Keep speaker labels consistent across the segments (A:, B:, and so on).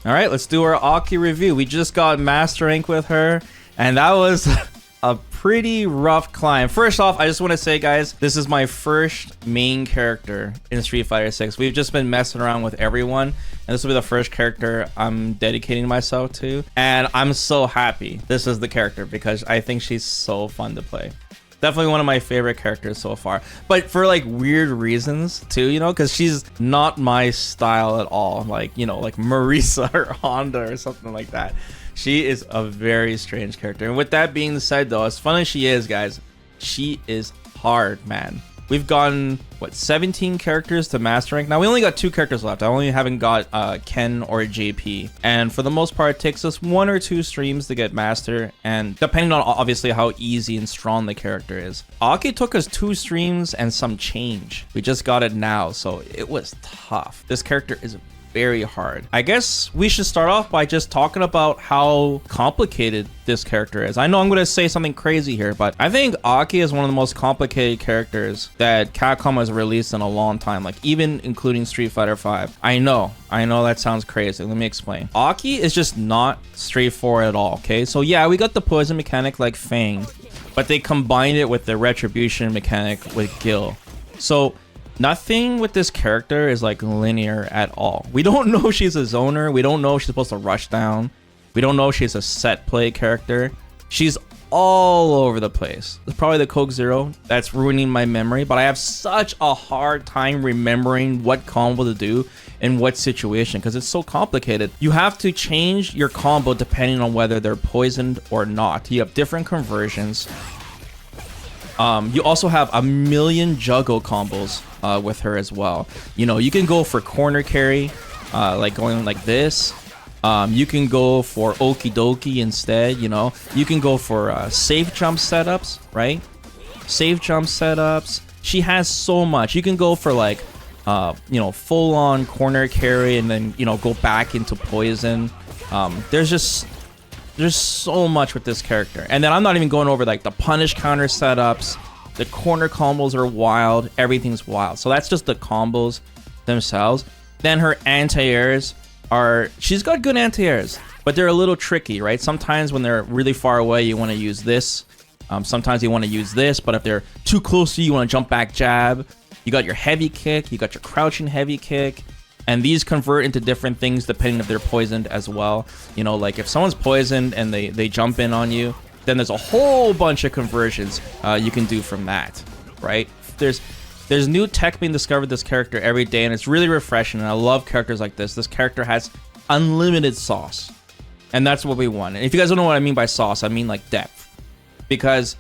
A: All right, let's do our A.K.I review. We just got Master Rank with her, and that was a pretty rough climb. First off, I just want to say, guys, this is my first main character in Street Fighter 6. We've just been messing around with everyone, and this will be the first character I'm dedicating myself to. And I'm so happy this is the character because I think she's so fun to play. Definitely one of my favorite characters so far, but for like weird reasons too, you know, because she's not my style at all. Like, you know, like Marisa or Honda or something like that. She is a very strange character. And with that being said, though, as fun as she is, guys, she is hard, man. We've gotten, what, 17 characters to Master Rank? Now, we only got 2 characters left. I only haven't got Ken or JP. And for the most part, it takes us 1 or 2 streams to get Master. And depending on, obviously, how easy and strong the character is. A.K.I took us 2 streams and some change. We just got it now, so it was tough. This character is very hard. I guess we should start off by just talking about how complicated this character is. I know I'm going to say something crazy here, but I think A.K.I is one of the most complicated characters that Capcom has released in a long time, like even including Street Fighter 5. I know that sounds crazy. Let me explain. A.K.I is just not straightforward at all, okay? So yeah, we got the poison mechanic like Fang, but they combined it with the retribution mechanic with Gil. So nothing with this character is like linear at all. We don't know she's a zoner. We don't know she's supposed to rush down. We don't know she's a set play character. She's all over the place. It's probably the Coke Zero that's ruining my memory, but I have such a hard time remembering what combo to do in what situation because it's so complicated. You have to change your combo depending on whether they're poisoned or not. You have different conversions. You also have a million juggle combos with her as well. You know, you can go for corner carry, like going like this. You can go for okie dokie instead, you know. You can go for safe jump setups, right? Safe jump setups. She has so much. You can go for like, you know, full on corner carry and then, you know, go back into poison. There's so much with this character. And then I'm not even going over like the punish counter setups. The corner combos are wild. Everything's wild. So that's just the combos themselves. Then her anti-airs are... She's got good anti-airs, but they're a little tricky, right? Sometimes when they're really far away, you want to use this. Sometimes you want to use this, but if they're too close to you, you want to jump back jab. You got your heavy kick. You got your crouching heavy kick. And these convert into different things depending if they're poisoned as well. You know, like if someone's poisoned and they jump in on you, then there's a whole bunch of conversions you can do from that, right? There's new tech being discovered this character every day, and it's really refreshing, and I love characters like this. This character has unlimited sauce, and that's what we want. And if you guys don't know what I mean by sauce, I mean like depth. Because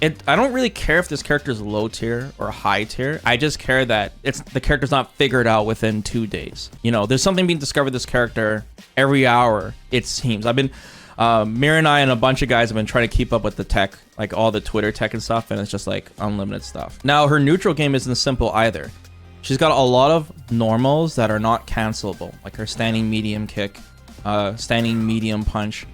A: I don't really care if this character is low tier or high tier. I just care that the character's not figured out within 2 days. You know, there's something being discovered this character every hour, it seems. I've been, Mir and I and a bunch of guys have been trying to keep up with the tech, like all the Twitter tech and stuff, and it's just like unlimited stuff. Now, her neutral game isn't simple either. She's got a lot of normals that are not cancelable, like her standing medium kick, standing medium punch,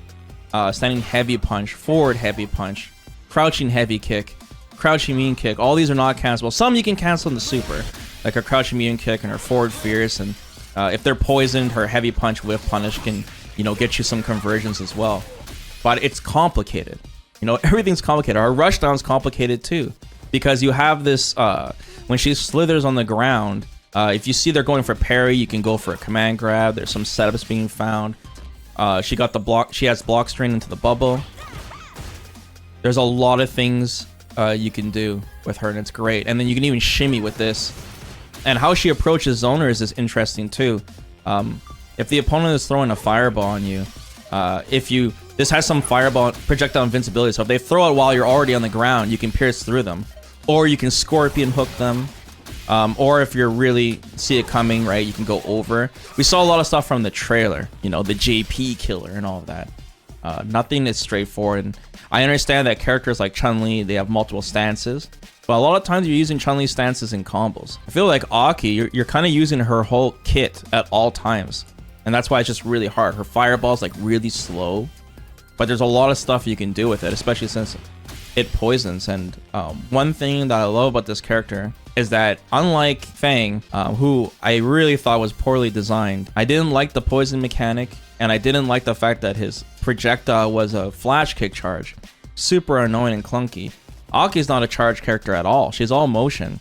A: standing heavy punch, forward heavy punch, crouching heavy kick, crouching medium kick. All these are not cancelable. Some you can cancel in the super, like her crouching medium kick and her forward fierce. And if they're poisoned, her heavy punch whiff punish can, you know, get you some conversions as well. But it's complicated. You know, everything's complicated. Our rushdown's complicated too, because you have this when she slithers on the ground. If you see they're going for parry, you can go for a command grab. There's some setups being found. She got the block. She has block strain into the bubble. There's a lot of things you can do with her, and it's great. And then you can even shimmy with this. And how she approaches zoners is interesting too. If the opponent is throwing a fireball on you, this has some fireball projectile invincibility. So if they throw it while you're already on the ground, you can pierce through them, or you can scorpion hook them. Or if you're really see it coming, right, you can go over. We saw a lot of stuff from the trailer, you know, the JP killer and all of that. Nothing is straightforward. And I understand that characters like Chun-Li, they have multiple stances, but a lot of times you're using Chun-Li stances in combos. I feel like A.K.I, you're kind of using her whole kit at all times, and that's why it's just really hard. Her fireball's like really slow, but there's a lot of stuff you can do with it, especially since it poisons. And one thing that I love about this character is that unlike Fang, who I really thought was poorly designed, I didn't like the poison mechanic, and I didn't like the fact that his projectile was a flash kick charge. Super annoying and clunky. A.K.I's not a charge character at all. She's all motion.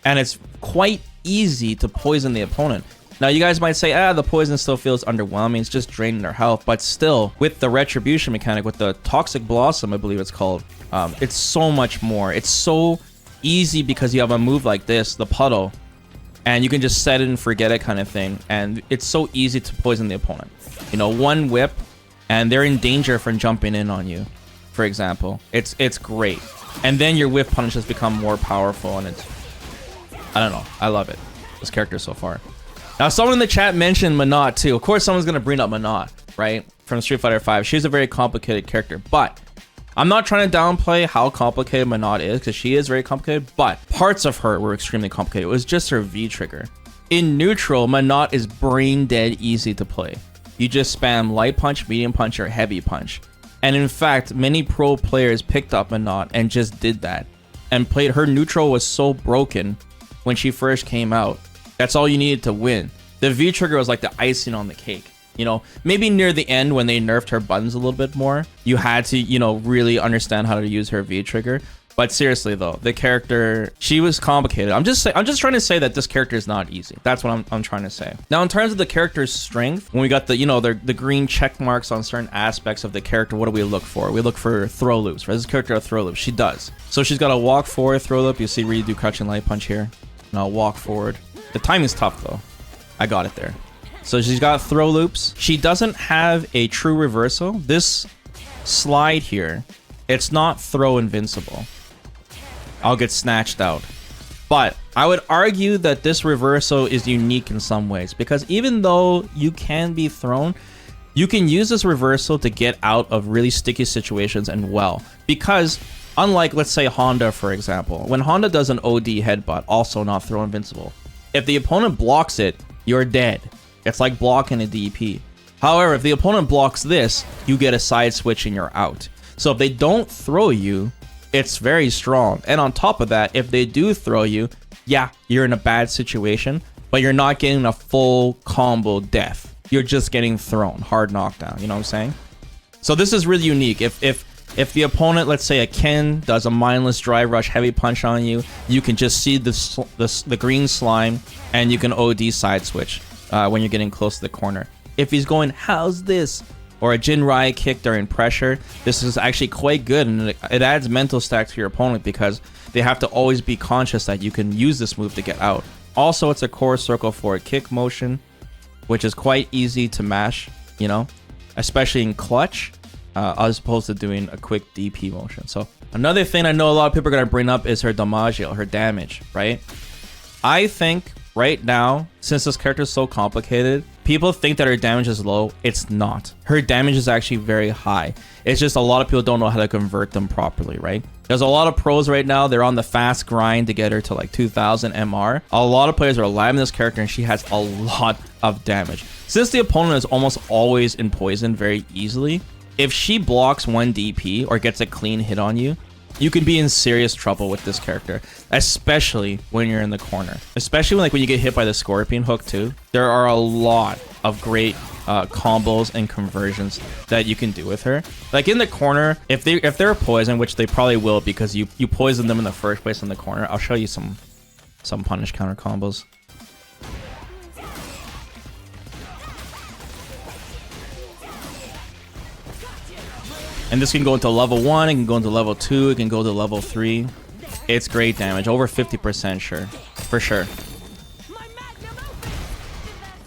A: And it's quite easy to poison the opponent. Now, you guys might say, the poison still feels underwhelming. It's just draining their health. But still, with the retribution mechanic, with the Toxic Blossom, I believe it's called, it's so much more. It's so easy because you have a move like this, the puddle, and you can just set it and forget it kind of thing. And it's so easy to poison the opponent. You know, one whip, and they're in danger from jumping in on you, for example. It's great. And then your whip punishes become more powerful, and it's... I don't know. I love it. This character so far. Now, someone in the chat mentioned Menat too. Of course, someone's going to bring up Menat, right? From Street Fighter V. She's a very complicated character, but I'm not trying to downplay how complicated Menat is, because she is very complicated, but parts of her were extremely complicated. It was just her V trigger. In neutral, Menat is brain dead easy to play. You just spam light punch, medium punch, or heavy punch. And in fact, many pro players picked up Menat and just did that. And played her neutral was so broken when she first came out. That's all you needed to win. The V trigger was like the icing on the cake. You know, maybe near the end when they nerfed her buttons a little bit more, you had to, you know, really understand how to use her V trigger. But seriously though, the character, she was complicated. I'm just trying to say that this character is not easy. That's what I'm trying to say. Now, in terms of the character's strength, when we got the, you know, the green check marks on certain aspects of the character, what do we look for? We look for throw loops, right? This character a throw loop. She does. So she's got a walk forward throw loop. You see where you do crouching light punch here. Now walk forward. The timing's tough though. I got it there. So she's got throw loops. She doesn't have a true reversal. This slide here, it's not throw invincible. I'll get snatched out. But I would argue that this reversal is unique in some ways, because even though you can be thrown, you can use this reversal to get out of really sticky situations and well. Because unlike, let's say, Honda, for example, when Honda does an OD headbutt, also not throw invincible, if the opponent blocks it, you're dead. It's like blocking a DP. However, if the opponent blocks this, you get a side switch and you're out. So if they don't throw you, it's very strong. And on top of that, if they do throw you, yeah, you're in a bad situation, but you're not getting a full combo death. You're just getting thrown, hard knockdown. You know what I'm saying? So this is really unique. If the opponent, let's say a Ken, does a mindless drive rush heavy punch on you, you can just see the green slime, and you can OD side switch when you're getting close to the corner. If he's going, how's this? Or a Jinrai kick during pressure, this is actually quite good, and it adds mental stack to your opponent because they have to always be conscious that you can use this move to get out. Also, it's a core circle forward kick motion, which is quite easy to mash, you know, especially in clutch, as opposed to doing a quick DP motion. So another thing I know a lot of people are going to bring up is her damaggio, her damage, right? I think right now, since this character is so complicated, people think that her damage is low. It's not. Her damage is actually very high. It's just a lot of people don't know how to convert them properly, right? There's a lot of pros right now. They're on the fast grind to get her to like 2000 MR. A lot of players are alive in this character, and she has a lot of damage. Since the opponent is almost always in poison very easily, if she blocks one DP or gets a clean hit on you, you can be in serious trouble with this character, especially when you're in the corner. Especially when you get hit by the scorpion hook too. There are a lot of great combos and conversions that you can do with her. Like in the corner, if they're poisoned, which they probably will because you poisoned them in the first place in the corner. I'll show you some punish counter combos. And this can go into level 1, it can go into level 2, it can go to level 3. It's great damage, over 50% sure, for sure.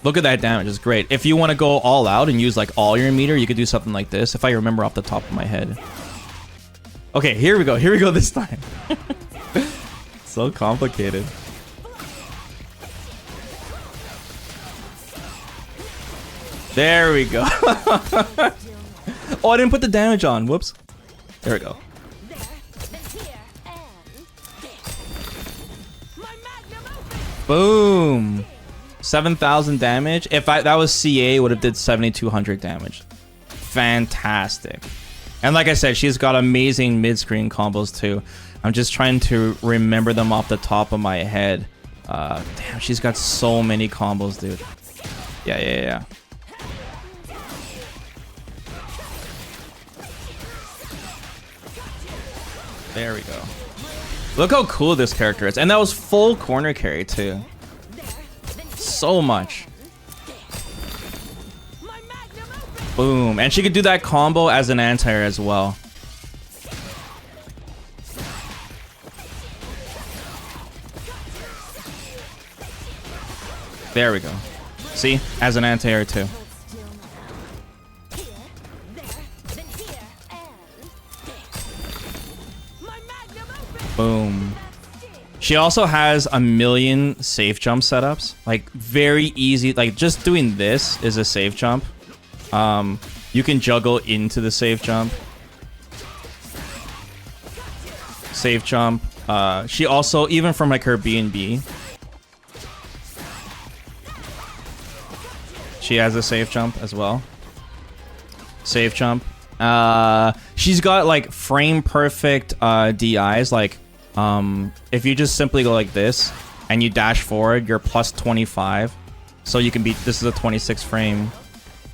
A: Look at that damage, it's great. If you want to go all out and use like all your meter, you could do something like this, if I remember off the top of my head. Okay, here we go this time. So complicated. There we go. Oh, I didn't put the damage on. Whoops. There we go. Boom. 7,000 damage. If that was CA, it would have did 7,200 damage. Fantastic. And like I said, she's got amazing mid-screen combos too. I'm just trying to remember them off the top of my head. Damn, she's got so many combos, dude. Yeah. There we go. Look how cool this character is. And that was full corner carry too. So much. Boom. And she could do that combo as an anti-air as well. There we go. See? As an anti-air too. Boom. She also has a million safe jump setups. Like, very easy. Like, just doing this is a safe jump. You can juggle into the safe jump. Safe jump. She also, even from like her B&B, she has a safe jump as well. Safe jump. She's got like frame perfect DIs. Like, if you just simply go like this and you dash forward, you're plus 25. So you can beat, this is a 26 frame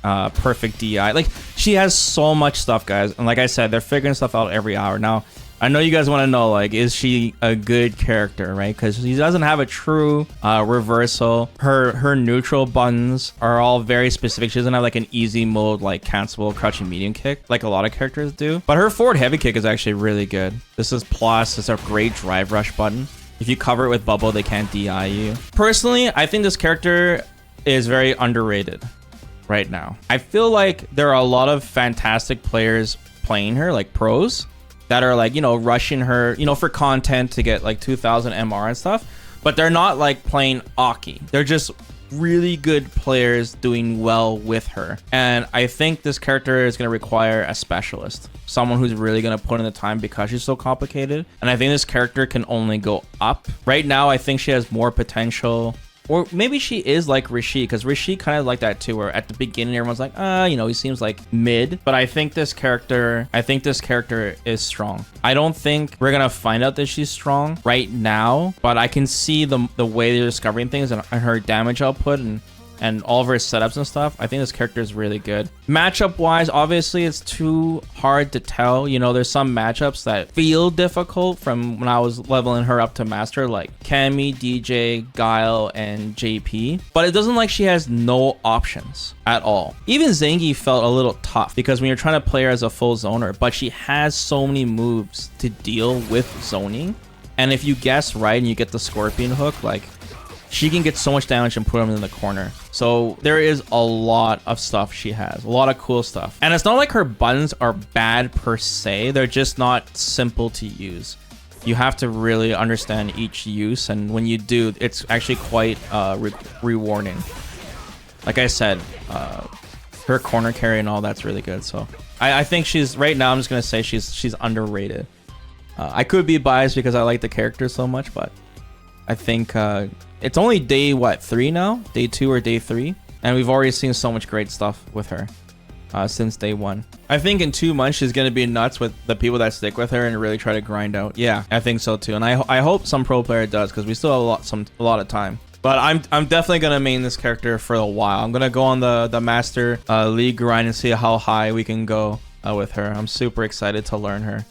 A: perfect DI. Like, she has so much stuff, guys. And like I said, they're figuring stuff out every hour. Now, I know you guys want to know, like, is she a good character, right? Because she doesn't have a true reversal. Her neutral buttons are all very specific. She doesn't have like an easy mode, like cancelable crouching medium kick, like a lot of characters do. But her forward heavy kick is actually really good. This is plus. It's a great drive rush button. If you cover it with bubble, they can't DI you. Personally, I think this character is very underrated right now. I feel like there are a lot of fantastic players playing her, like pros, that are like, you know, rushing her, you know, for content to get like 2000 MR and stuff, but they're not like playing A.K.I. They're just really good players doing well with her. And I think this character is going to require a specialist, someone who's really going to put in the time because she's so complicated. And I think this character can only go up. Right now, I think she has more potential. Or maybe she is like Rishi, because Rishi kind of like that too, where at the beginning everyone's like, you know, he seems like mid. But I think this character is strong. I don't think we're gonna find out that she's strong right now, but I can see the way they're discovering things and her damage output and all of her setups and stuff. I think this character is really good. Matchup wise, obviously it's too hard to tell. You know, there's some matchups that feel difficult from when I was leveling her up to master, like Cammy, DJ, Guile, and JP. But it doesn't like she has no options at all. Even Zangie felt a little tough because when you're trying to play her as a full zoner, but she has so many moves to deal with zoning. And if you guess right and you get the scorpion hook, like, she can get so much damage and put them in the corner. So there is a lot of stuff she has. A lot of cool stuff. And it's not like her buttons are bad per se. They're just not simple to use. You have to really understand each use. And when you do, it's actually quite rewarding. Like I said, her corner carry and all that's really good. So I think she's, right now, I'm just going to say she's underrated. I could be biased because I like the character so much, but I think it's only day, what, 3 now? Day 2 or day 3? And we've already seen so much great stuff with her since day 1. I think in 2 months, she's going to be nuts with the people that stick with her and really try to grind out. Yeah, I think so too. And I hope some pro player does, because we still have a lot of time. But I'm definitely going to main this character for a while. I'm going to go on the Master League grind and see how high we can go with her. I'm super excited to learn her.